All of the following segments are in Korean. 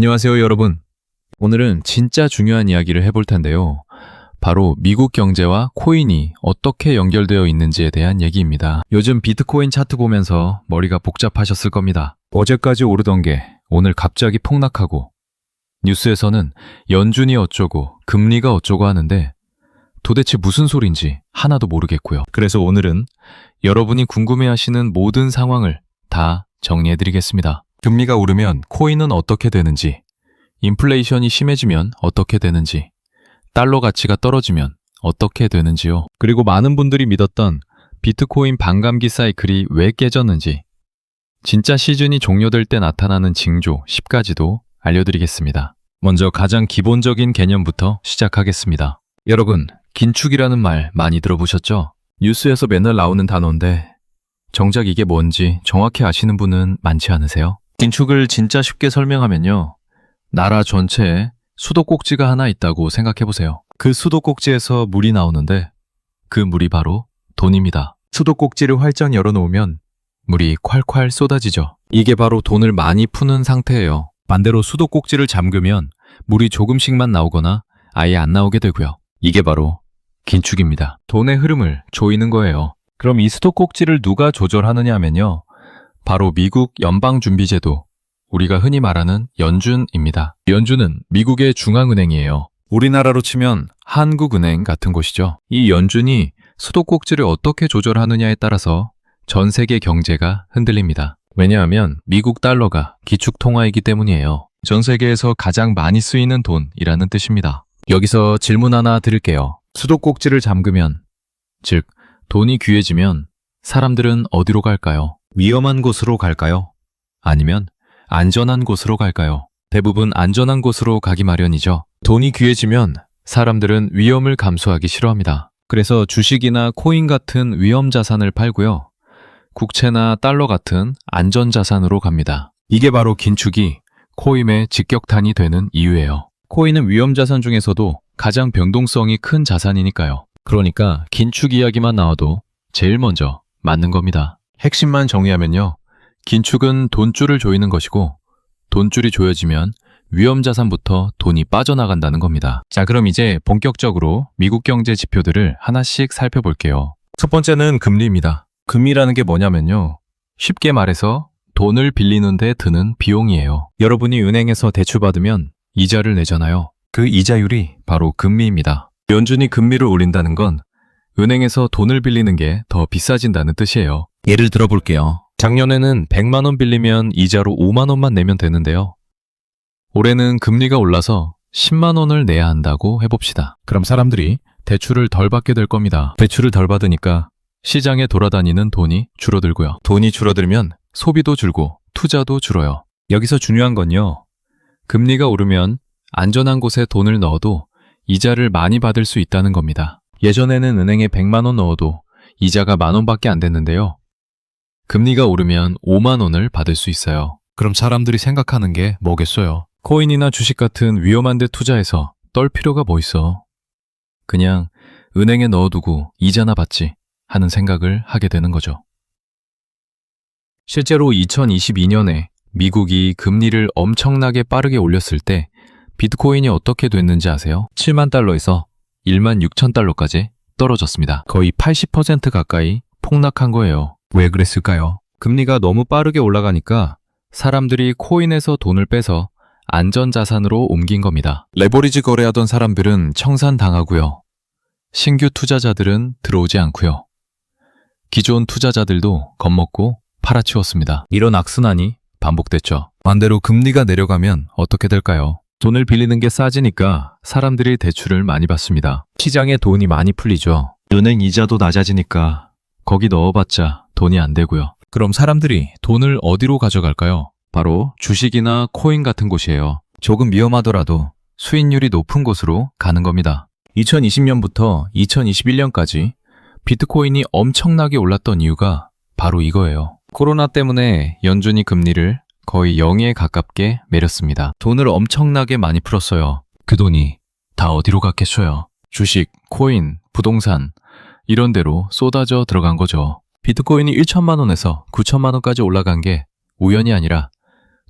안녕하세요, 여러분. 오늘은 진짜 중요한 이야기를 해볼 텐데요. 바로 미국 경제와 코인이 어떻게 연결되어 있는지에 대한 얘기입니다. 요즘 비트코인 차트 보면서 머리가 복잡하셨을 겁니다. 어제까지 오르던 게 오늘 갑자기 폭락하고, 뉴스에서는 연준이 어쩌고 금리가 어쩌고 하는데 도대체 무슨 소린지 하나도 모르겠고요. 그래서 오늘은 여러분이 궁금해하시는 모든 상황을 다 정리해드리겠습니다. 금리가 오르면 코인은 어떻게 되는지, 인플레이션이 심해지면 어떻게 되는지, 달러 가치가 떨어지면 어떻게 되는지요. 그리고 많은 분들이 믿었던 비트코인 반감기 사이클이 왜 깨졌는지, 진짜 시즌이 종료될 때 나타나는 징조 10가지도 알려드리겠습니다. 먼저 가장 기본적인 개념부터 시작하겠습니다. 여러분, 긴축이라는 말 많이 들어보셨죠? 뉴스에서 맨날 나오는 단어인데 정작 이게 뭔지 정확히 아시는 분은 많지 않으세요? 긴축을 진짜 쉽게 설명하면요, 나라 전체에 수도꼭지가 하나 있다고 생각해보세요. 그 수도꼭지에서 물이 나오는데 그 물이 바로 돈입니다. 수도꼭지를 활짝 열어놓으면 물이 콸콸 쏟아지죠. 이게 바로 돈을 많이 푸는 상태예요. 반대로 수도꼭지를 잠그면 물이 조금씩만 나오거나 아예 안 나오게 되고요. 이게 바로 긴축입니다. 돈의 흐름을 조이는 거예요. 그럼 이 수도꼭지를 누가 조절하느냐 하면요, 바로 미국 연방준비제도, 우리가 흔히 말하는 연준입니다. 연준은 미국의 중앙은행이에요. 우리나라로 치면 한국은행 같은 곳이죠. 이 연준이 수도꼭지를 어떻게 조절하느냐에 따라서 전 세계 경제가 흔들립니다. 왜냐하면 미국 달러가 기축통화이기 때문이에요. 전 세계에서 가장 많이 쓰이는 돈이라는 뜻입니다. 여기서 질문 하나 드릴게요. 수도꼭지를 잠그면, 즉 돈이 귀해지면 사람들은 어디로 갈까요? 위험한 곳으로 갈까요? 아니면 안전한 곳으로 갈까요? 대부분 안전한 곳으로 가기 마련이죠. 돈이 귀해지면 사람들은 위험을 감수하기 싫어합니다. 그래서 주식이나 코인 같은 위험 자산을 팔고요, 국채나 달러 같은 안전 자산으로 갑니다. 이게 바로 긴축이 코인의 직격탄이 되는 이유예요. 코인은 위험 자산 중에서도 가장 변동성이 큰 자산이니까요. 그러니까 긴축 이야기만 나와도 제일 먼저 맞는 겁니다. 핵심만 정리하면요, 긴축은 돈줄을 조이는 것이고, 돈줄이 조여지면 위험 자산부터 돈이 빠져나간다는 겁니다. 자, 그럼 이제 본격적으로 미국 경제 지표들을 하나씩 살펴볼게요. 첫 번째는 금리입니다. 금리라는 게 뭐냐면요, 쉽게 말해서 돈을 빌리는 데 드는 비용이에요. 여러분이 은행에서 대출받으면 이자를 내잖아요. 그 이자율이 바로 금리입니다. 연준이 금리를 올린다는 건 은행에서 돈을 빌리는 게 더 비싸진다는 뜻이에요. 예를 들어 볼게요. 작년에는 100만 원 빌리면 이자로 5만 원만 내면 되는데요, 올해는 금리가 올라서 10만 원을 내야 한다고 해봅시다. 그럼 사람들이 대출을 덜 받게 될 겁니다. 대출을 덜 받으니까 시장에 돌아다니는 돈이 줄어들고요. 돈이 줄어들면 소비도 줄고 투자도 줄어요. 여기서 중요한 건요, 금리가 오르면 안전한 곳에 돈을 넣어도 이자를 많이 받을 수 있다는 겁니다. 예전에는 은행에 100만 원 넣어도 이자가 만 원밖에 안 됐는데요, 금리가 오르면 5만 원을 받을 수 있어요. 그럼 사람들이 생각하는 게 뭐겠어요? 코인이나 주식 같은 위험한 데 투자해서 떨 필요가 뭐 있어? 그냥 은행에 넣어두고 이자나 받지 하는 생각을 하게 되는 거죠. 실제로 2022년에 미국이 금리를 엄청나게 빠르게 올렸을 때 비트코인이 어떻게 됐는지 아세요? 7만 달러에서 1만 6천 달러까지 떨어졌습니다. 거의 80% 가까이 폭락한 거예요. 왜 그랬을까요? 금리가 너무 빠르게 올라가니까 사람들이 코인에서 돈을 빼서 안전자산으로 옮긴 겁니다. 레버리지 거래하던 사람들은 청산당하고요, 신규 투자자들은 들어오지 않고요, 기존 투자자들도 겁먹고 팔아치웠습니다. 이런 악순환이 반복됐죠. 반대로 금리가 내려가면 어떻게 될까요? 돈을 빌리는 게 싸지니까 사람들이 대출을 많이 받습니다. 시장에 돈이 많이 풀리죠. 은행 이자도 낮아지니까 거기 넣어봤자 돈이 안 되고요. 그럼 사람들이 돈을 어디로 가져갈까요? 바로 주식이나 코인 같은 곳이에요. 조금 위험하더라도 수익률이 높은 곳으로 가는 겁니다. 2020년부터 2021년까지 비트코인이 엄청나게 올랐던 이유가 바로 이거예요. 코로나 때문에 연준이 금리를 거의 0에 가깝게 내렸습니다. 돈을 엄청나게 많이 풀었어요. 그 돈이 다 어디로 갔겠어요? 주식, 코인, 부동산 이런 데로 쏟아져 들어간 거죠. 비트코인이 1천만 원에서 9천만 원까지 올라간 게 우연이 아니라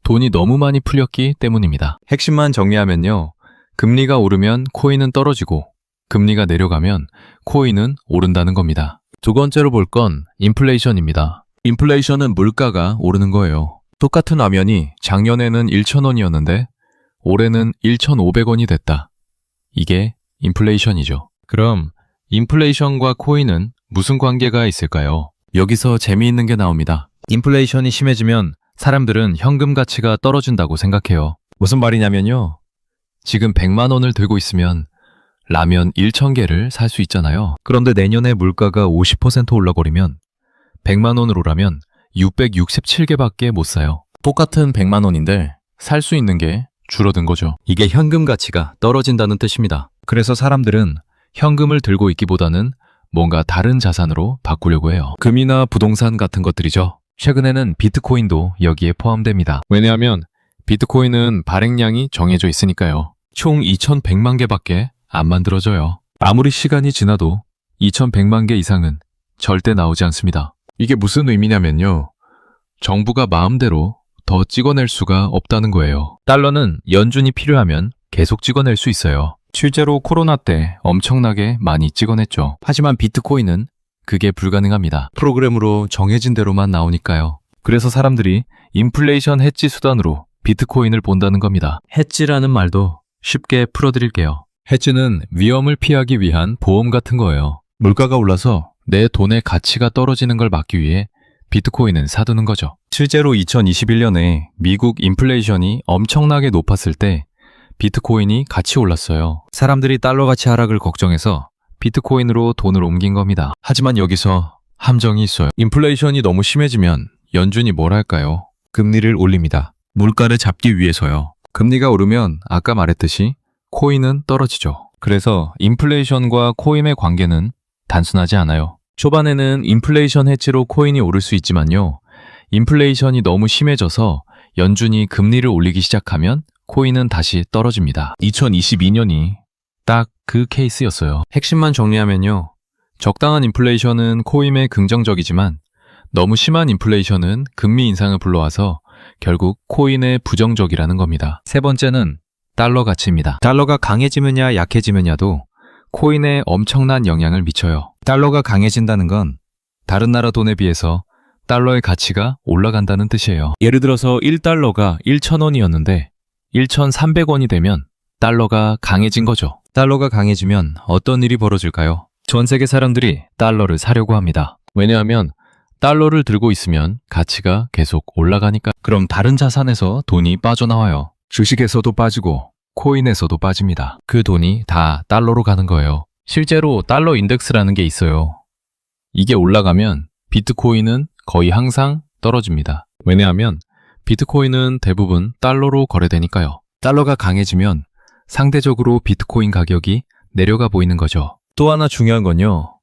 돈이 너무 많이 풀렸기 때문입니다. 핵심만 정리하면요. 금리가 오르면 코인은 떨어지고 금리가 내려가면 코인은 오른다는 겁니다. 두 번째로 볼 건 인플레이션입니다. 인플레이션은 물가가 오르는 거예요. 똑같은 라면이 작년에는 1,000원이었는데 올해는 1,500원이 됐다. 이게 인플레이션이죠. 그럼 인플레이션과 코인은 무슨 관계가 있을까요? 여기서 재미있는 게 나옵니다. 인플레이션이 심해지면 사람들은 현금 가치가 떨어진다고 생각해요. 무슨 말이냐면요. 지금 100만 원을 들고 있으면 라면 1,000개를 살 수 있잖아요. 그런데 내년에 물가가 50% 올라버리면 100만 원으로 라면 667개밖에 못 사요. 똑같은 100만 원인데 살 수 있는 게 줄어든 거죠. 이게 현금 가치가 떨어진다는 뜻입니다. 그래서 사람들은 현금을 들고 있기보다는 뭔가 다른 자산으로 바꾸려고 해요. 금이나 부동산 같은 것들이죠. 최근에는 비트코인도 여기에 포함됩니다. 왜냐하면 비트코인은 발행량이 정해져 있으니까요. 총 2,100만 개밖에 안 만들어져요. 아무리 시간이 지나도 2,100만 개 이상은 절대 나오지 않습니다. 이게 무슨 의미냐면요. 정부가 마음대로 더 찍어낼 수가 없다는 거예요. 달러는 연준이 필요하면 계속 찍어낼 수 있어요. 실제로 코로나 때 엄청나게 많이 찍어냈죠. 하지만 비트코인은 그게 불가능합니다. 프로그램으로 정해진 대로만 나오니까요. 그래서 사람들이 인플레이션 해지 수단으로 비트코인을 본다는 겁니다. 해지라는 말도 쉽게 풀어드릴게요. 해지는 위험을 피하기 위한 보험 같은 거예요. 물가가 올라서 내 돈의 가치가 떨어지는 걸 막기 위해 비트코인은 사두는 거죠. 실제로 2021년에 미국 인플레이션이 엄청나게 높았을 때 비트코인이 같이 올랐어요. 사람들이 달러 가치 하락을 걱정해서 비트코인으로 돈을 옮긴 겁니다. 하지만 여기서 함정이 있어요. 인플레이션이 너무 심해지면 연준이 뭘 할까요? 금리를 올립니다. 물가를 잡기 위해서요. 금리가 오르면 아까 말했듯이 코인은 떨어지죠. 그래서 인플레이션과 코인의 관계는 단순하지 않아요. 초반에는 인플레이션 해지로 코인이 오를 수 있지만요. 인플레이션이 너무 심해져서 연준이 금리를 올리기 시작하면 코인은 다시 떨어집니다. 2022년이 딱 그 케이스였어요. 핵심만 정리하면요. 적당한 인플레이션은 코인에 긍정적이지만 너무 심한 인플레이션은 금리 인상을 불러와서 결국 코인에 부정적이라는 겁니다. 세 번째는 달러 가치입니다. 달러가 강해지느냐 약해지느냐도 코인에 엄청난 영향을 미쳐요. 달러가 강해진다는 건 다른 나라 돈에 비해서 달러의 가치가 올라간다는 뜻이에요. 예를 들어서 1달러가 1,000원이었는데 1,300원이 되면 달러가 강해진 거죠. 달러가 강해지면 어떤 일이 벌어질까요? 전 세계 사람들이 달러를 사려고 합니다. 왜냐하면 달러를 들고 있으면 가치가 계속 올라가니까. 그럼 다른 자산에서 돈이 빠져나와요. 주식에서도 빠지고 코인에서도 빠집니다. 그 돈이 다 달러로 가는 거예요. 실제로 달러 인덱스라는 게 있어요. 이게 올라가면 비트코인은 거의 항상 떨어집니다. 왜냐하면 비트코인은 대부분 달러로 거래되니까요. 달러가 강해지면 상대적으로 비트코인 가격이 내려가 보이는 거죠. 또 하나 중요한 건요.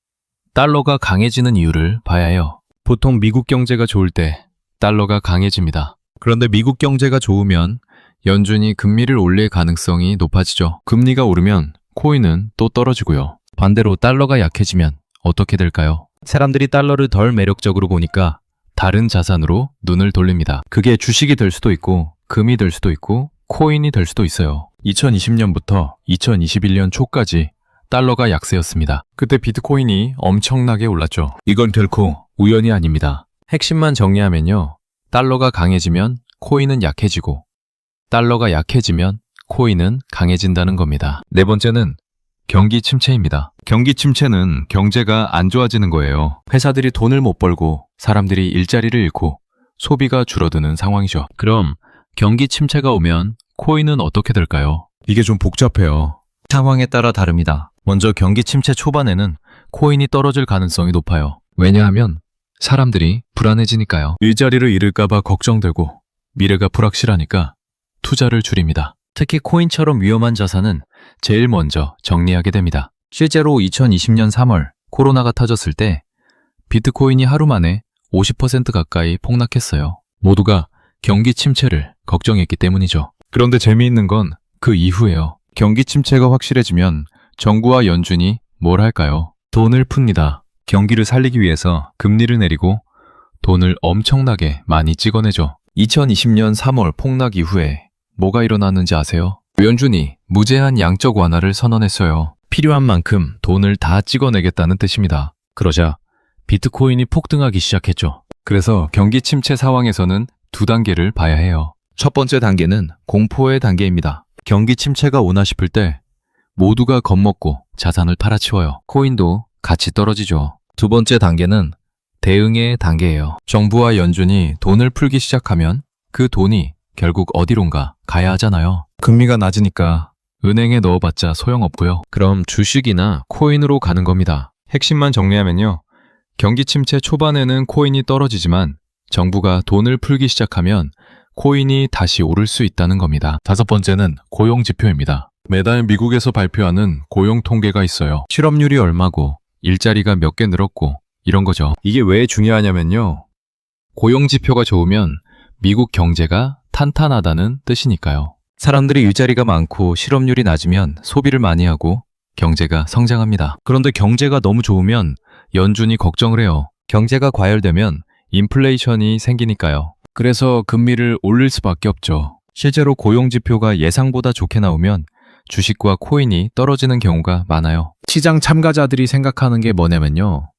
달러가 강해지는 이유를 봐야 해요. 보통 미국 경제가 좋을 때 달러가 강해집니다. 그런데 미국 경제가 좋으면 연준이 금리를 올릴 가능성이 높아지죠. 금리가 오르면 코인은 또 떨어지고요. 반대로 달러가 약해지면 어떻게 될까요? 사람들이 달러를 덜 매력적으로 보니까 다른 자산으로 눈을 돌립니다. 그게 주식이 될 수도 있고 금이 될 수도 있고 코인이 될 수도 있어요. 2020년부터 2021년 초까지 달러가 약세였습니다. 그때 비트코인이 엄청나게 올랐죠. 이건 결코 우연이 아닙니다. 핵심만 정리하면요. 달러가 강해지면 코인은 약해지고 달러가 약해지면 코인은 강해진다는 겁니다. 네 번째는 경기 침체입니다. 경기 침체는 경제가 안 좋아지는 거예요. 회사들이 돈을 못 벌고 사람들이 일자리를 잃고 소비가 줄어드는 상황이죠. 그럼 경기 침체가 오면 코인은 어떻게 될까요? 이게 좀 복잡해요. 상황에 따라 다릅니다. 먼저 경기 침체 초반에는 코인이 떨어질 가능성이 높아요. 왜냐하면 사람들이 불안해지니까요. 일자리를 잃을까봐 걱정되고 미래가 불확실하니까 투자를 줄입니다. 특히 코인처럼 위험한 자산은 제일 먼저 정리하게 됩니다. 실제로 2020년 3월 코로나가 터졌을 때 비트코인이 하루 만에 50% 가까이 폭락했어요. 모두가 경기 침체를 걱정했기 때문이죠. 그런데 재미있는 건 그 이후예요. 경기 침체가 확실해지면 정부와 연준이 뭘 할까요? 돈을 풉니다. 경기를 살리기 위해서 금리를 내리고 돈을 엄청나게 많이 찍어내죠. 2020년 3월 폭락 이후에 뭐가 일어났는지 아세요? 연준이 무제한 양적 완화를 선언했어요. 필요한 만큼 돈을 다 찍어내겠다는 뜻입니다. 그러자 비트코인이 폭등하기 시작했죠. 그래서 경기 침체 상황에서는 두 단계를 봐야 해요. 첫 번째 단계는 공포의 단계입니다. 경기 침체가 오나 싶을 때 모두가 겁먹고 자산을 팔아치워요. 코인도 같이 떨어지죠. 두 번째 단계는 대응의 단계예요. 정부와 연준이 돈을 풀기 시작하면 그 돈이 결국 어디론가 가야 하잖아요. 금리가 낮으니까 은행에 넣어봤자 소용없고요. 그럼 주식이나 코인으로 가는 겁니다. 핵심만 정리하면요. 경기 침체 초반에는 코인이 떨어지지만 정부가 돈을 풀기 시작하면 코인이 다시 오를 수 있다는 겁니다. 다섯 번째는 고용 지표입니다. 매달 미국에서 발표하는 고용 통계가 있어요. 실업률이 얼마고 일자리가 몇 개 늘었고 이런 거죠. 이게 왜 중요하냐면요. 고용 지표가 좋으면 미국 경제가 탄탄하다는 뜻이니까요. 사람들이 일자리가 많고 실업률이 낮으면 소비를 많이 하고 경제가 성장합니다. 그런데 경제가 너무 좋으면 연준이 걱정을 해요. 경제가 과열되면 인플레이션이 생기니까요. 그래서 금리를 올릴 수밖에 없죠. 실제로 고용 지표가 예상보다 좋게 나오면 주식과 코인이 떨어지는 경우가 많아요. 시장 참가자들이 생각하는 게 뭐냐면요.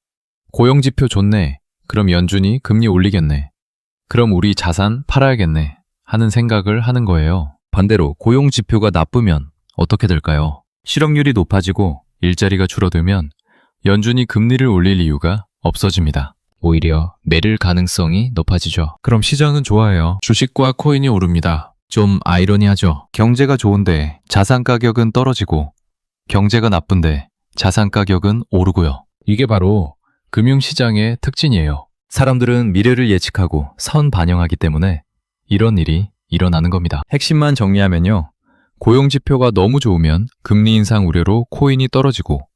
고용 지표 좋네. 그럼 연준이 금리 올리겠네. 그럼 우리 자산 팔아야겠네. 하는 생각을 하는 거예요. 반대로 고용 지표가 나쁘면 어떻게 될까요? 실업률이 높아지고 일자리가 줄어들면 연준이 금리를 올릴 이유가 없어집니다. 오히려 내릴 가능성이 높아지죠. 그럼 시장은 좋아해요. 주식과 코인이 오릅니다. 좀 아이러니하죠. 경제가 좋은데 자산 가격은 떨어지고 경제가 나쁜데 자산 가격은 오르고요. 이게 바로 금융시장의 특징이에요. 사람들은 미래를 예측하고 선반영하기 때문에 이런 일이 일어나는 겁니다. 핵심만 정리하면요. 고용지표가 너무 좋으면 금리 인상 우려로 코인이 떨어지고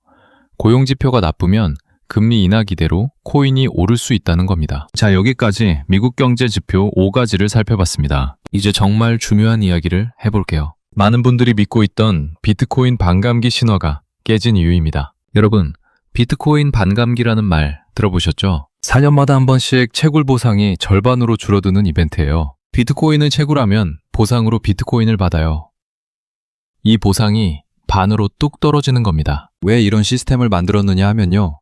고용지표가 나쁘면 금리 인하 기대로 코인이 오를 수 있다는 겁니다. 자, 여기까지 미국 경제 지표 5가지를 살펴봤습니다. 이제 정말 중요한 이야기를 해볼게요. 많은 분들이 믿고 있던 비트코인 반감기 신화가 깨진 이유입니다. 여러분, 비트코인 반감기라는 말 들어보셨죠? 4년마다 한 번씩 채굴 보상이 절반으로 줄어드는 이벤트예요. 비트코인을 채굴하면 보상으로 비트코인을 받아요. 이 보상이 반으로 뚝 떨어지는 겁니다. 왜 이런 시스템을 만들었느냐 하면요.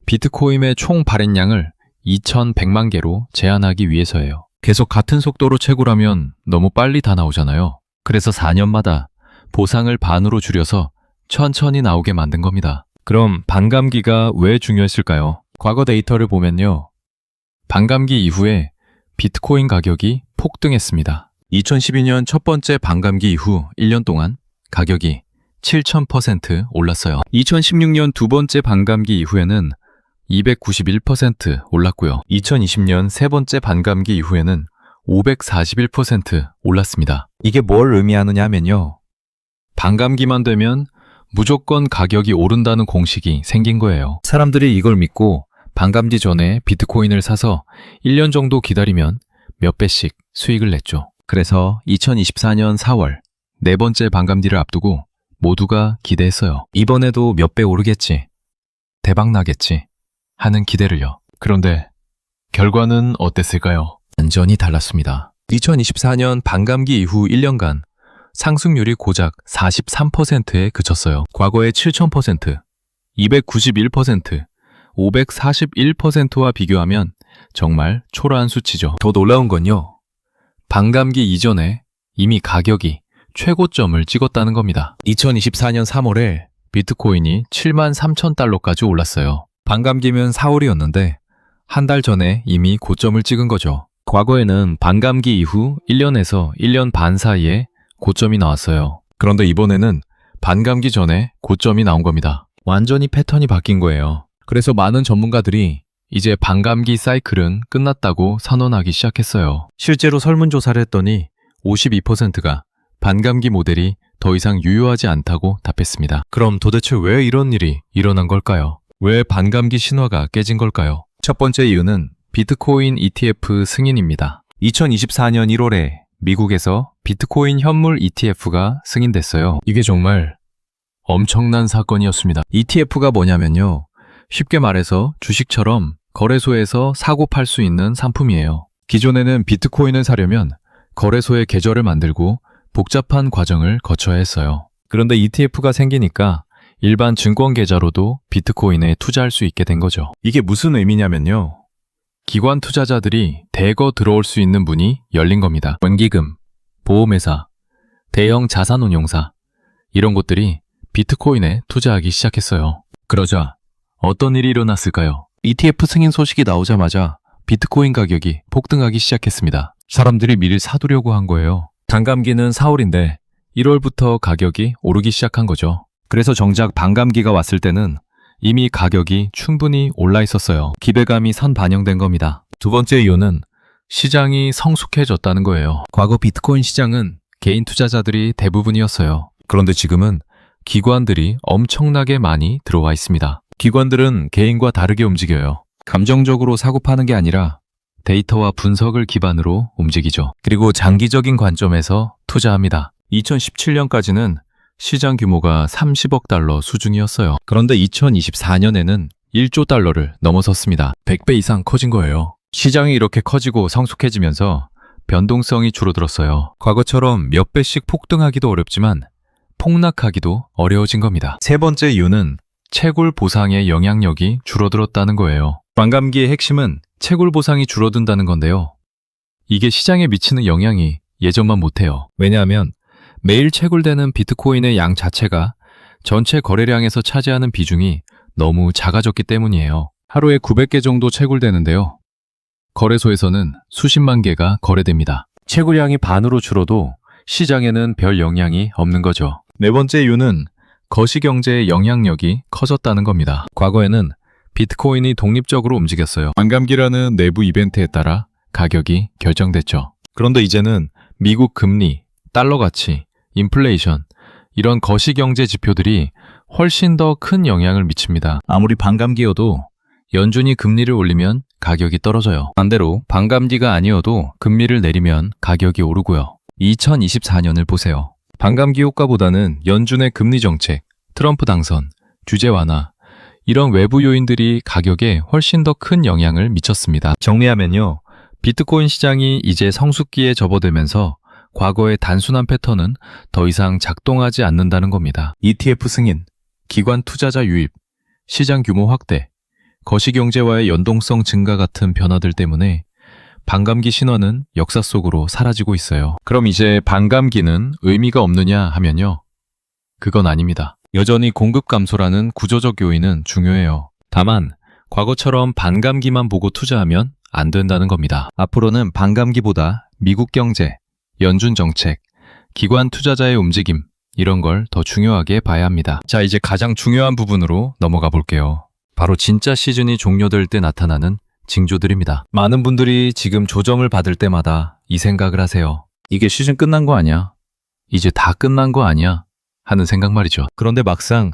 비트코인의 총 발행량을 2100만 개로 제한하기 위해서예요. 계속 같은 속도로 채굴하면 너무 빨리 다 나오잖아요. 그래서 4년마다 보상을 반으로 줄여서 천천히 나오게 만든 겁니다. 그럼 반감기가 왜 중요했을까요? 과거 데이터를 보면요. 반감기 이후에 비트코인 가격이 폭등했습니다. 2012년 첫 번째 반감기 이후 1년 동안 가격이 7000% 올랐어요. 2016년 두 번째 반감기 이후에는 291% 올랐고요. 2020년 세 번째 반감기 이후에는 541% 올랐습니다. 이게 뭘 의미하느냐 하면요. 반감기만 되면 무조건 가격이 오른다는 공식이 생긴 거예요. 사람들이 이걸 믿고 반감기 전에 비트코인을 사서 1년 정도 기다리면 몇 배씩 수익을 냈죠. 그래서 2024년 4월 네 번째 반감기를 앞두고 모두가 기대했어요. 이번에도 몇 배 오르겠지. 대박 나겠지. 하는 기대를요. 그런데 결과는 어땠을까요? 완전히 달랐습니다. 2024년 반감기 이후 1년간 상승률이 고작 43%에 그쳤어요. 과거의 7000%, 291%, 541%와 비교하면 정말 초라한 수치죠. 더 놀라운 건요. 반감기 이전에 이미 가격이 최고점을 찍었다는 겁니다. 2024년 3월에 비트코인이 73,000달러까지 올랐어요. 반감기면 4월이었는데 한 달 전에 이미 고점을 찍은 거죠. 과거에는 반감기 이후 1년에서 1년 반 사이에 고점이 나왔어요. 그런데 이번에는 반감기 전에 고점이 나온 겁니다. 완전히 패턴이 바뀐 거예요. 그래서 많은 전문가들이 이제 반감기 사이클은 끝났다고 선언하기 시작했어요. 실제로 설문조사를 했더니 52%가 반감기 모델이 더 이상 유효하지 않다고 답했습니다. 그럼 도대체 왜 이런 일이 일어난 걸까요? 왜 반감기 신화가 깨진 걸까요? 첫 번째 이유는 비트코인 ETF 승인입니다. 2024년 1월에 미국에서 비트코인 현물 ETF가 승인됐어요. 이게 정말 엄청난 사건이었습니다. ETF가 뭐냐면요. 쉽게 말해서 주식처럼 거래소에서 사고 팔 수 있는 상품이에요. 기존에는 비트코인을 사려면 거래소에 계좌를 만들고 복잡한 과정을 거쳐야 했어요. 그런데 ETF가 생기니까 일반 증권 계좌로도 비트코인에 투자할 수 있게 된 거죠. 이게 무슨 의미냐면요. 기관 투자자들이 대거 들어올 수 있는 문이 열린 겁니다. 원기금, 보험회사, 대형 자산운용사 이런 곳들이 비트코인에 투자하기 시작했어요. 그러자 어떤 일이 일어났을까요? ETF 승인 소식이 나오자마자 비트코인 가격이 폭등하기 시작했습니다. 사람들이 미리 사두려고 한 거예요. 반감기는 4월인데 1월부터 가격이 오르기 시작한 거죠. 그래서 정작 반감기가 왔을 때는 이미 가격이 충분히 올라 있었어요. 기대감이 선반영된 겁니다. 두 번째 이유는 시장이 성숙해졌다는 거예요. 과거 비트코인 시장은 개인 투자자들이 대부분이었어요. 그런데 지금은 기관들이 엄청나게 많이 들어와 있습니다. 기관들은 개인과 다르게 움직여요. 감정적으로 사고 파는 게 아니라 데이터와 분석을 기반으로 움직이죠. 그리고 장기적인 관점에서 투자합니다. 2017년까지는 시장 규모가 30억 달러 수준이었어요. 그런데 2024년에는 1조 달러를 넘어섰습니다. 100배 이상 커진 거예요. 시장이 이렇게 커지고 성숙해지면서 변동성이 줄어들었어요. 과거처럼 몇 배씩 폭등하기도 어렵지만 폭락하기도 어려워진 겁니다. 세 번째 이유는 채굴 보상의 영향력이 줄어들었다는 거예요. 반감기의 핵심은 채굴 보상이 줄어든다는 건데요. 이게 시장에 미치는 영향이 예전만 못해요. 왜냐하면 매일 채굴되는 비트코인의 양 자체가 전체 거래량에서 차지하는 비중이 너무 작아졌기 때문이에요. 하루에 900개 정도 채굴되는데요. 거래소에서는 수십만 개가 거래됩니다. 채굴량이 반으로 줄어도 시장에는 별 영향이 없는 거죠. 네 번째 이유는 거시경제의 영향력이 커졌다는 겁니다. 과거에는 비트코인이 독립적으로 움직였어요. 반감기라는 내부 이벤트에 따라 가격이 결정됐죠. 그런데 이제는 미국 금리, 달러 가치, 인플레이션 이런 거시경제 지표들이 훨씬 더 큰 영향을 미칩니다. 아무리 반감기여도 연준이 금리를 올리면 가격이 떨어져요. 반대로 반감기가 아니어도 금리를 내리면 가격이 오르고요. 2024년을 보세요. 반감기 효과보다는 연준의 금리 정책, 트럼프 당선, 규제 완화 이런 외부 요인들이 가격에 훨씬 더 큰 영향을 미쳤습니다. 정리하면요. 비트코인 시장이 이제 성숙기에 접어들면서 과거의 단순한 패턴은 더 이상 작동하지 않는다는 겁니다. ETF 승인, 기관 투자자 유입, 시장 규모 확대, 거시경제와의 연동성 증가 같은 변화들 때문에 반감기 신화는 역사 속으로 사라지고 있어요. 그럼 이제 반감기는 의미가 없느냐 하면요. 그건 아닙니다. 여전히 공급 감소라는 구조적 요인은 중요해요. 다만 과거처럼 반감기만 보고 투자하면 안 된다는 겁니다. 앞으로는 반감기보다 미국 경제, 연준 정책, 기관 투자자의 움직임 이런 걸 더 중요하게 봐야 합니다. 자, 이제 가장 중요한 부분으로 넘어가 볼게요. 바로 진짜 시즌이 종료될 때 나타나는 징조들입니다. 많은 분들이 지금 조정을 받을 때마다 이 생각을 하세요. 이게 시즌 끝난 거 아니야? 이제 다 끝난 거 아니야? 하는 생각 말이죠. 그런데 막상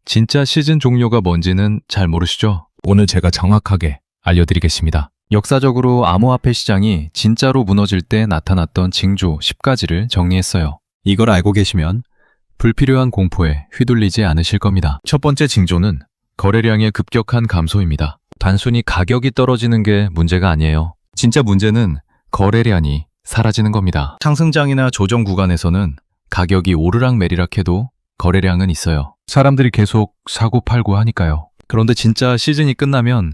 진짜 시즌 종료가 뭔지는 잘 모르시죠? 오늘 제가 정확하게 알려드리겠습니다. 역사적으로 암호화폐 시장이 진짜로 무너질 때 나타났던 징조 10가지를 정리했어요. 이걸 알고 계시면 불필요한 공포에 휘둘리지 않으실 겁니다. 첫 번째 징조는 거래량의 급격한 감소입니다. 단순히 가격이 떨어지는 게 문제가 아니에요. 진짜 문제는 거래량이 사라지는 겁니다. 상승장이나 조정 구간에서는 가격이 오르락내리락 해도 거래량은 있어요. 사람들이 계속 사고 팔고 하니까요. 그런데 진짜 시즌이 끝나면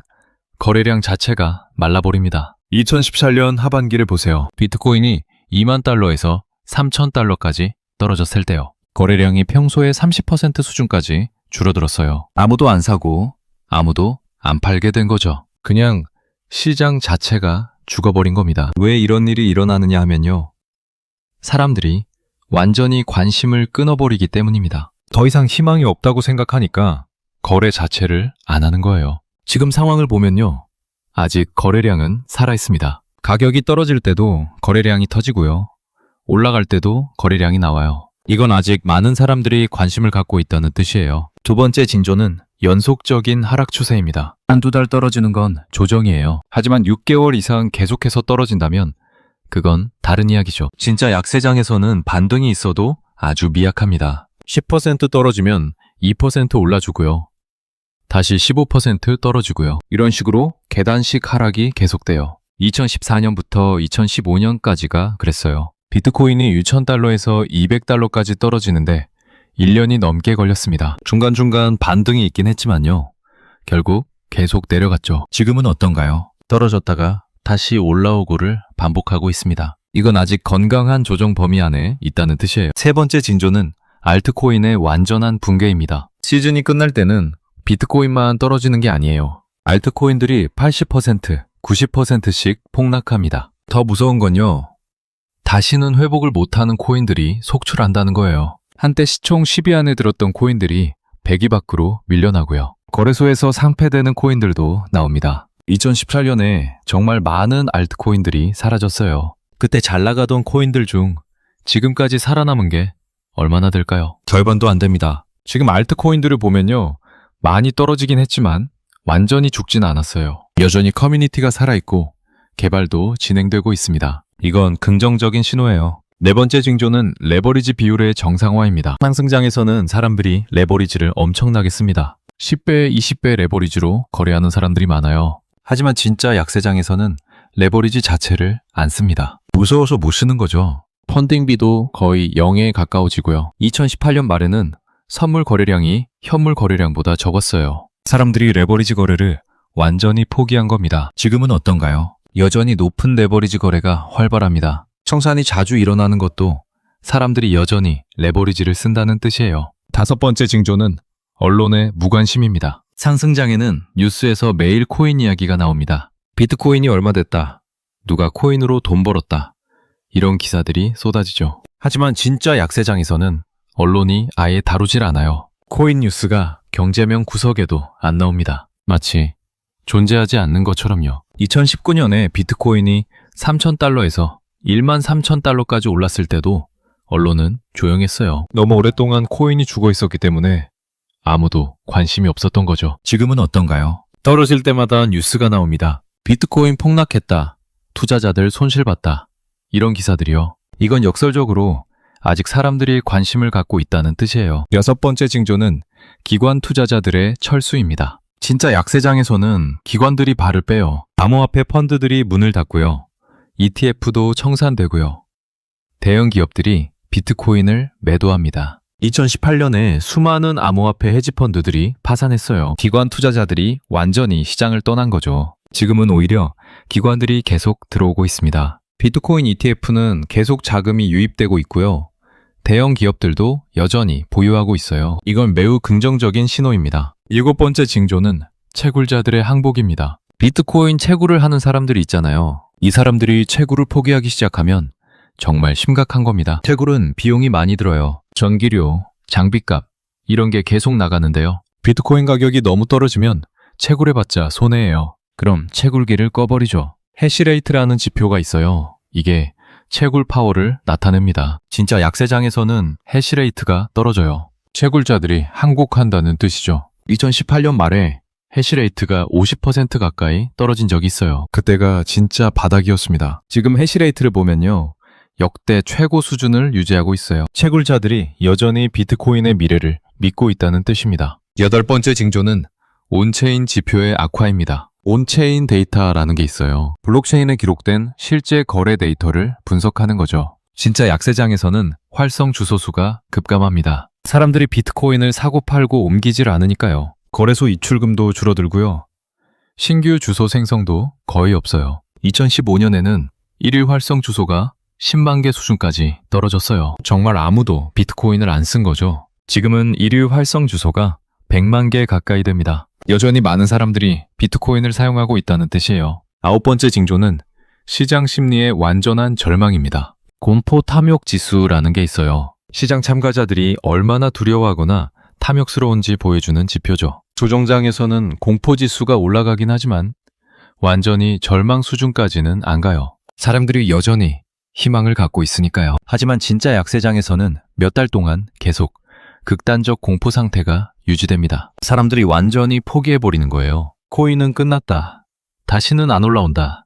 거래량 자체가 말라버립니다. 2014년 하반기를 보세요. 비트코인이 2만 달러에서 3천 달러까지 떨어졌을 때요. 거래량이 평소의 30% 수준까지 줄어들었어요. 아무도 안 사고 아무도 안 팔게 된 거죠. 그냥 시장 자체가 죽어버린 겁니다. 왜 이런 일이 일어나느냐 하면요. 사람들이 완전히 관심을 끊어버리기 때문입니다. 더 이상 희망이 없다고 생각하니까 거래 자체를 안 하는 거예요. 지금 상황을 보면요. 아직 거래량은 살아있습니다. 가격이 떨어질 때도 거래량이 터지고요. 올라갈 때도 거래량이 나와요. 이건 아직 많은 사람들이 관심을 갖고 있다는 뜻이에요. 두 번째 징조는 연속적인 하락 추세입니다. 한두 달 떨어지는 건 조정이에요. 하지만 6개월 이상 계속해서 떨어진다면 그건 다른 이야기죠. 진짜 약세장에서는 반등이 있어도 아주 미약합니다. 10% 떨어지면 2% 올라주고요. 다시 15% 떨어지고요. 이런 식으로 계단식 하락이 계속돼요. 2014년부터 2015년까지가 그랬어요. 비트코인이 6,000달러에서 200달러까지 떨어지는데 1년이 넘게 걸렸습니다. 중간중간 반등이 있긴 했지만요. 결국 계속 내려갔죠. 지금은 어떤가요? 떨어졌다가 다시 올라오고를 반복하고 있습니다. 이건 아직 건강한 조정 범위 안에 있다는 뜻이에요. 세 번째 징조는 알트코인의 완전한 붕괴입니다. 시즌이 끝날 때는 비트코인만 떨어지는 게 아니에요. 알트코인들이 80%, 90%씩 폭락합니다. 더 무서운 건요. 다시는 회복을 못하는 코인들이 속출한다는 거예요. 한때 시총 10위 안에 들었던 코인들이 100위 밖으로 밀려나고요. 거래소에서 상폐되는 코인들도 나옵니다. 2018년에 정말 많은 알트코인들이 사라졌어요. 그때 잘 나가던 코인들 중 지금까지 살아남은 게 얼마나 될까요? 절반도 안 됩니다. 지금 알트코인들을 보면요. 많이 떨어지긴 했지만 완전히 죽지는 않았어요. 여전히 커뮤니티가 살아있고 개발도 진행되고 있습니다. 이건 긍정적인 신호예요. 네 번째 징조는 레버리지 비율의 정상화입니다. 상승장에서는 사람들이 레버리지를 엄청나게 씁니다. 10배, 20배 레버리지로 거래하는 사람들이 많아요. 하지만 진짜 약세장에서는 레버리지 자체를 안 씁니다. 무서워서 못 쓰는 거죠. 펀딩비도 거의 0에 가까워지고요. 2018년 말에는 선물 거래량이 현물 거래량보다 적었어요. 사람들이 레버리지 거래를 완전히 포기한 겁니다. 지금은 어떤가요? 여전히 높은 레버리지 거래가 활발합니다. 청산이 자주 일어나는 것도 사람들이 여전히 레버리지를 쓴다는 뜻이에요. 다섯 번째 징조는 언론의 무관심입니다. 상승장에는 뉴스에서 매일 코인 이야기가 나옵니다. 비트코인이 얼마 됐다. 누가 코인으로 돈 벌었다. 이런 기사들이 쏟아지죠. 하지만 진짜 약세장에서는 언론이 아예 다루질 않아요. 코인 뉴스가 경제명 구석에도 안 나옵니다. 마치 존재하지 않는 것처럼요. 2019년에 비트코인이 3,000달러에서 13,000달러까지 올랐을 때도 언론은 조용했어요. 너무 오랫동안 코인이 죽어 있었기 때문에 아무도 관심이 없었던 거죠. 지금은 어떤가요? 떨어질 때마다 뉴스가 나옵니다. 비트코인 폭락했다. 투자자들 손실봤다. 이런 기사들이요. 이건 역설적으로 아직 사람들이 관심을 갖고 있다는 뜻이에요. 여섯 번째 징조는 기관 투자자들의 철수입니다. 진짜 약세장에서는 기관들이 발을 빼요. 암호화폐 펀드들이 문을 닫고요. ETF도 청산되고요. 대형 기업들이 비트코인을 매도합니다. 2018년에 수많은 암호화폐 헤지펀드들이 파산했어요. 기관 투자자들이 완전히 시장을 떠난 거죠. 지금은 오히려 기관들이 계속 들어오고 있습니다. 비트코인 ETF는 계속 자금이 유입되고 있고요. 대형 기업들도 여전히 보유하고 있어요. 이건 매우 긍정적인 신호입니다. 일곱 번째 징조는 채굴자들의 항복입니다. 비트코인 채굴을 하는 사람들이 있잖아요. 이 사람들이 채굴을 포기하기 시작하면 정말 심각한 겁니다. 채굴은 비용이 많이 들어요. 전기료, 장비값 이런 게 계속 나가는데요. 비트코인 가격이 너무 떨어지면 채굴해봤자 손해예요. 그럼 채굴기를 꺼버리죠. 해시레이트라는 지표가 있어요. 이게 채굴 파워를 나타냅니다. 진짜 약세장에서는 해시레이트가 떨어져요. 채굴자들이 항복한다는 뜻이죠. 2018년 말에 해시레이트가 50% 가까이 떨어진 적이 있어요. 그때가 진짜 바닥이었습니다. 지금 해시레이트를 보면요. 역대 최고 수준을 유지하고 있어요. 채굴자들이 여전히 비트코인의 미래를 믿고 있다는 뜻입니다. 여덟 번째 징조는 온체인 지표의 악화입니다. 온체인 데이터라는 게 있어요. 블록체인에 기록된 실제 거래 데이터를 분석하는 거죠. 진짜 약세장에서는 활성 주소수가 급감합니다. 사람들이 비트코인을 사고 팔고 옮기질 않으니까요. 거래소 이출금도 줄어들고요. 신규 주소 생성도 거의 없어요. 2015년에는 일일 활성 주소가 10만 개 수준까지 떨어졌어요. 정말 아무도 비트코인을 안 쓴 거죠. 지금은 일일 활성 주소가 100만 개 가까이 됩니다. 여전히 많은 사람들이 비트코인을 사용하고 있다는 뜻이에요. 아홉 번째 징조는 시장 심리의 완전한 절망입니다. 공포 탐욕 지수라는 게 있어요. 시장 참가자들이 얼마나 두려워하거나 탐욕스러운지 보여주는 지표죠. 조정장에서는 공포 지수가 올라가긴 하지만 완전히 절망 수준까지는 안 가요. 사람들이 여전히 희망을 갖고 있으니까요. 하지만 진짜 약세장에서는 몇 달 동안 계속 극단적 공포 상태가 유지됩니다. 사람들이 완전히 포기해버리는 거예요. 코인은 끝났다. 다시는 안 올라온다.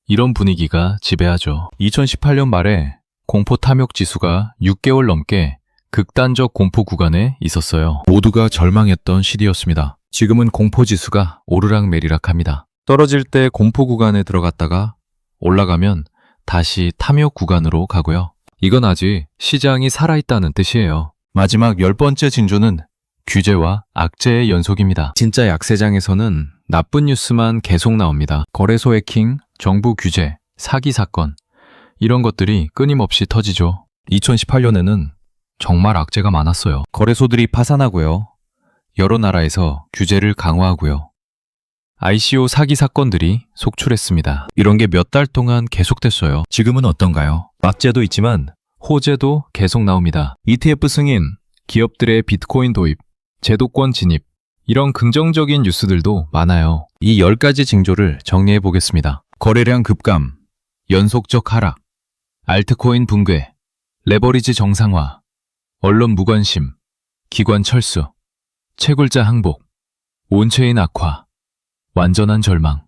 이런 분위기가 지배하죠. 2018년 말에 공포 탐욕 지수가 6개월 넘게 극단적 공포 구간에 있었어요. 모두가 절망했던 시기였습니다. 지금은 공포 지수가 오르락내리락합니다. 떨어질 때 공포 구간에 들어갔다가 올라가면 다시 탐욕 구간으로 가고요. 이건 아직 시장이 살아있다는 뜻이에요. 마지막 10번째 징조는 규제와 악재의 연속입니다. 진짜 약세장에서는 나쁜 뉴스만 계속 나옵니다. 거래소 해킹, 정부 규제, 사기 사건 이런 것들이 끊임없이 터지죠. 2018년에는 정말 악재가 많았어요. 거래소들이 파산하고요. 여러 나라에서 규제를 강화하고요. ICO 사기 사건들이 속출했습니다. 이런 게 몇 달 동안 계속됐어요. 지금은 어떤가요? 악재도 있지만 호재도 계속 나옵니다. ETF 승인, 기업들의 비트코인 도입, 제도권 진입, 이런 긍정적인 뉴스들도 많아요. 이 10가지 징조를 정리해 보겠습니다. 거래량 급감, 연속적 하락, 알트코인 붕괴, 레버리지 정상화, 언론 무관심, 기관 철수, 채굴자 항복, 온체인 악화, 완전한 절망.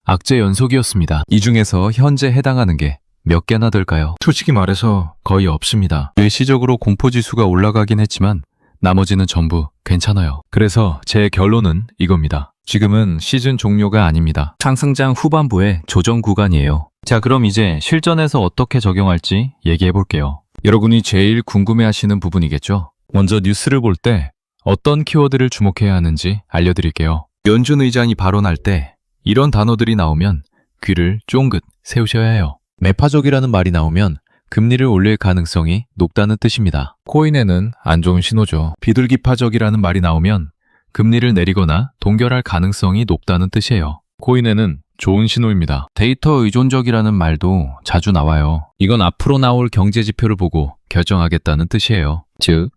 악재 연속이었습니다. 이 중에서 현재 해당하는 게 몇 개나 될까요? 솔직히 말해서 거의 없습니다. 일시적으로 공포지수가 올라가긴 했지만 나머지는 전부 괜찮아요. 그래서 제 결론은 이겁니다. 지금은 시즌 종료가 아닙니다. 상승장 후반부의 조정 구간이에요. 자, 그럼 이제 실전에서 어떻게 적용할지 얘기해 볼게요. 여러분이 제일 궁금해하시는 부분이겠죠? 먼저 뉴스를 볼 때 어떤 키워드를 주목해야 하는지 알려드릴게요. 연준 의장이 발언할 때 이런 단어들이 나오면 귀를 쫑긋 세우셔야 해요. 매파적이라는 말이 나오면 금리를 올릴 가능성이 높다는 뜻입니다. 코인에는 안 좋은 신호죠. 비둘기파적이라는 말이 나오면 금리를 내리거나 동결할 가능성이 높다는 뜻이에요. 코인에는 좋은 신호입니다. 데이터 의존적이라는 말도 자주 나와요. 이건 앞으로 나올 경제 지표를 보고 결정하겠다는 뜻이에요. 즉,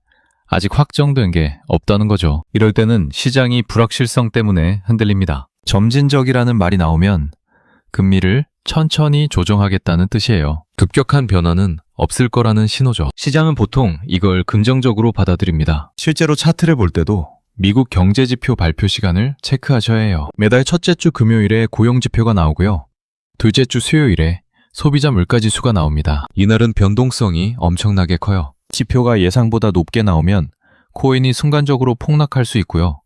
아직 확정된 게 없다는 거죠. 이럴 때는 시장이 불확실성 때문에 흔들립니다. 점진적이라는 말이 나오면 금리를 천천히 조정하겠다는 뜻이에요. 급격한 변화는 없을 거라는 신호죠. 시장은 보통 이걸 긍정적으로 받아들입니다. 실제로 차트를 볼 때도 미국 경제지표 발표 시간을 체크하셔야 해요. 매달 첫째 주 금요일에 고용지표가 나오고요. 둘째 주 수요일에 소비자 물가지수가 나옵니다. 이날은 변동성이 엄청나게 커요. 지표가 예상보다 높게 나오면 코인이 순간적으로 폭락할 수 있고요.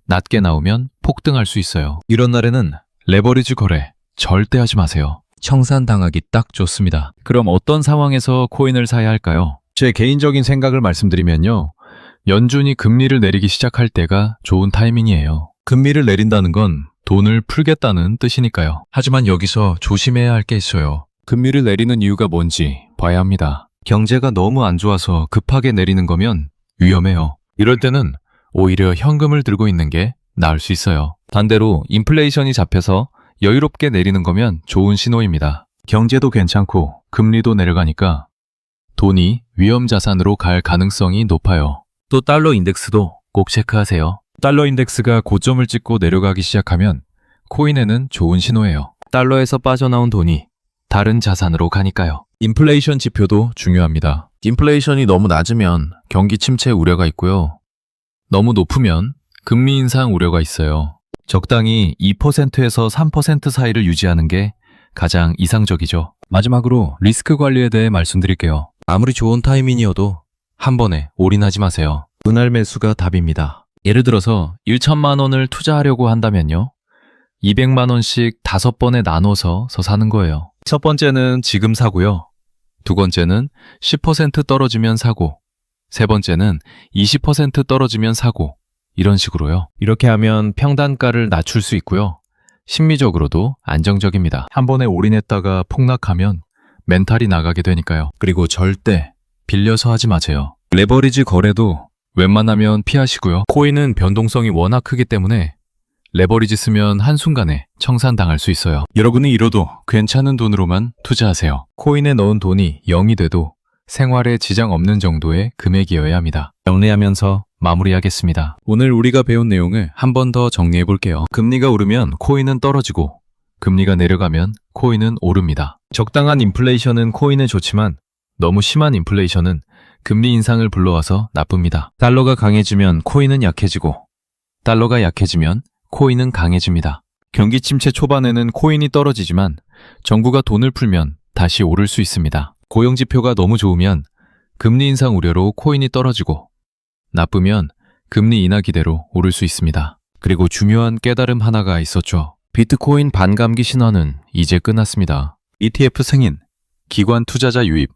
낮게 나오면 폭등할 수 있어요. 이런 날에는 레버리지 거래 절대 하지 마세요. 청산당하기 딱 좋습니다. 그럼 어떤 상황에서 코인을 사야 할까요? 제 개인적인 생각을 말씀드리면요. 연준이 금리를 내리기 시작할 때가 좋은 타이밍이에요. 금리를 내린다는 건 돈을 풀겠다는 뜻이니까요. 하지만 여기서 조심해야 할 게 있어요. 금리를 내리는 이유가 뭔지 봐야 합니다. 경제가 너무 안 좋아서 급하게 내리는 거면 위험해요. 이럴 때는 오히려 현금을 들고 있는 게 나을 수 있어요. 반대로 인플레이션이 잡혀서 여유롭게 내리는 거면 좋은 신호입니다. 경제도 괜찮고 금리도 내려가니까 돈이 위험 자산으로 갈 가능성이 높아요. 또 달러 인덱스도 꼭 체크하세요. 달러 인덱스가 고점을 찍고 내려가기 시작하면 코인에는 좋은 신호예요. 달러에서 빠져나온 돈이 다른 자산으로 가니까요. 인플레이션 지표도 중요합니다. 인플레이션이 너무 낮으면 경기 침체 우려가 있고요. 너무 높으면 금리 인상 우려가 있어요. 적당히 2%에서 3% 사이를 유지하는 게 가장 이상적이죠. 마지막으로 리스크 관리에 대해 말씀드릴게요. 아무리 좋은 타이밍이어도 한 번에 올인하지 마세요. 분할 매수가 답입니다. 예를 들어서 1천만 원을 투자하려고 한다면요. 200만 원씩 5번에 나눠서 사는 거예요. 첫 번째는 지금 사고요. 두 번째는 10% 떨어지면 사고, 세 번째는 20% 떨어지면 사고, 이런 식으로요. 이렇게 하면 평단가를 낮출 수 있고요. 심리적으로도 안정적입니다. 한 번에 올인했다가 폭락하면 멘탈이 나가게 되니까요. 그리고 절대 빌려서 하지 마세요. 레버리지 거래도 웬만하면 피하시고요. 코인은 변동성이 워낙 크기 때문에 레버리지 쓰면 한순간에 청산당할 수 있어요. 여러분이 잃어도 괜찮은 돈으로만 투자하세요. 코인에 넣은 돈이 0이 돼도 생활에 지장 없는 정도의 금액이어야 합니다. 정리하면서 마무리하겠습니다. 오늘 우리가 배운 내용을 한 번 더 정리해 볼게요. 금리가 오르면 코인은 떨어지고 금리가 내려가면 코인은 오릅니다. 적당한 인플레이션은 코인에 좋지만 너무 심한 인플레이션은 금리 인상을 불러와서 나쁩니다. 달러가 강해지면 코인은 약해지고 달러가 약해지면 코인은 강해집니다. 경기 침체 초반에는 코인이 떨어지지만 정부가 돈을 풀면 다시 오를 수 있습니다. 고용지표가 너무 좋으면 금리 인상 우려로 코인이 떨어지고 나쁘면 금리 인하 기대로 오를 수 있습니다. 그리고 중요한 깨달음 하나가 있었죠. 비트코인 반감기 신화는 이제 끝났습니다. ETF 승인, 기관 투자자 유입,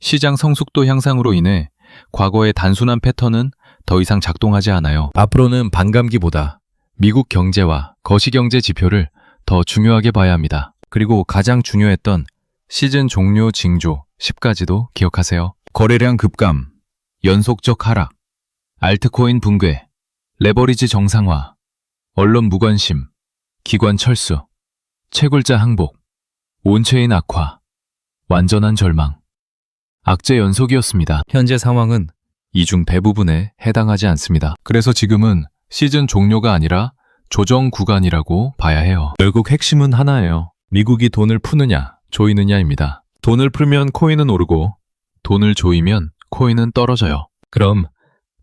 시장 성숙도 향상으로 인해 과거의 단순한 패턴은 더 이상 작동하지 않아요. 앞으로는 반감기보다 미국 경제와 거시경제 지표를 더 중요하게 봐야 합니다. 그리고 가장 중요했던 시즌 종료 징조 10가지도 기억하세요. 거래량 급감, 연속적 하락, 알트코인 붕괴, 레버리지 정상화, 언론 무관심, 기관 철수, 채굴자 항복, 온체인 악화, 완전한 절망. 악재 연속이었습니다. 현재 상황은 이 중 대부분에 해당하지 않습니다. 그래서 지금은 시즌 종료가 아니라 조정 구간이라고 봐야 해요. 결국 핵심은 하나예요. 미국이 돈을 푸느냐, 조이느냐입니다. 돈을 풀면 코인은 오르고 돈을 조이면 코인은 떨어져요. 그럼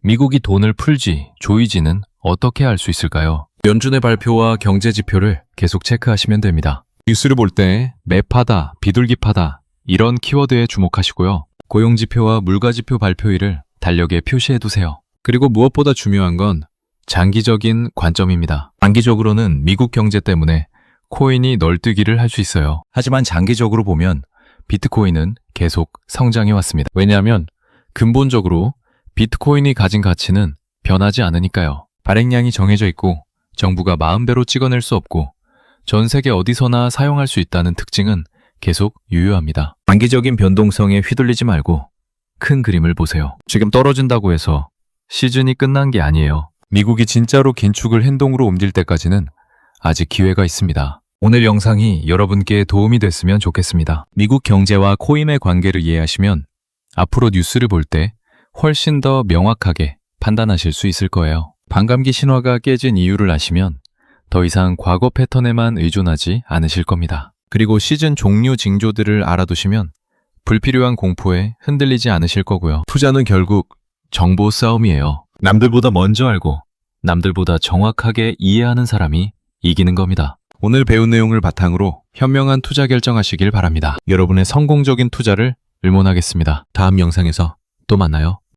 미국이 돈을 풀지, 조이지는 어떻게 알 수 있을까요? 연준의 발표와 경제 지표를 계속 체크하시면 됩니다. 뉴스를 볼 때 매파다, 비둘기파다 이런 키워드에 주목하시고요. 고용지표와 물가지표 발표일을 달력에 표시해두세요. 그리고 무엇보다 중요한 건 장기적인 관점입니다. 단기적으로는 미국 경제 때문에 코인이 널뛰기를 할 수 있어요. 하지만 장기적으로 보면 비트코인은 계속 성장해 왔습니다. 왜냐하면 근본적으로 비트코인이 가진 가치는 변하지 않으니까요. 발행량이 정해져 있고 정부가 마음대로 찍어낼 수 없고 전 세계 어디서나 사용할 수 있다는 특징은 계속 유효합니다. 단기적인 변동성에 휘둘리지 말고 큰 그림을 보세요. 지금 떨어진다고 해서 시즌이 끝난 게 아니에요. 미국이 진짜로 긴축을 행동으로 옮길 때까지는 아직 기회가 있습니다. 오늘 영상이 여러분께 도움이 됐으면 좋겠습니다. 미국 경제와 코인의 관계를 이해하시면 앞으로 뉴스를 볼 때 훨씬 더 명확하게 판단하실 수 있을 거예요. 반감기 신화가 깨진 이유를 아시면 더 이상 과거 패턴에만 의존하지 않으실 겁니다. 그리고 시즌 종료 징조들을 알아두시면 불필요한 공포에 흔들리지 않으실 거고요. 투자는 결국 정보 싸움이에요. 남들보다 먼저 알고 남들보다 정확하게 이해하는 사람이 이기는 겁니다. 오늘 배운 내용을 바탕으로 현명한 투자 결정하시길 바랍니다. 여러분의 성공적인 투자를 응원하겠습니다. 다음 영상에서 또 만나요.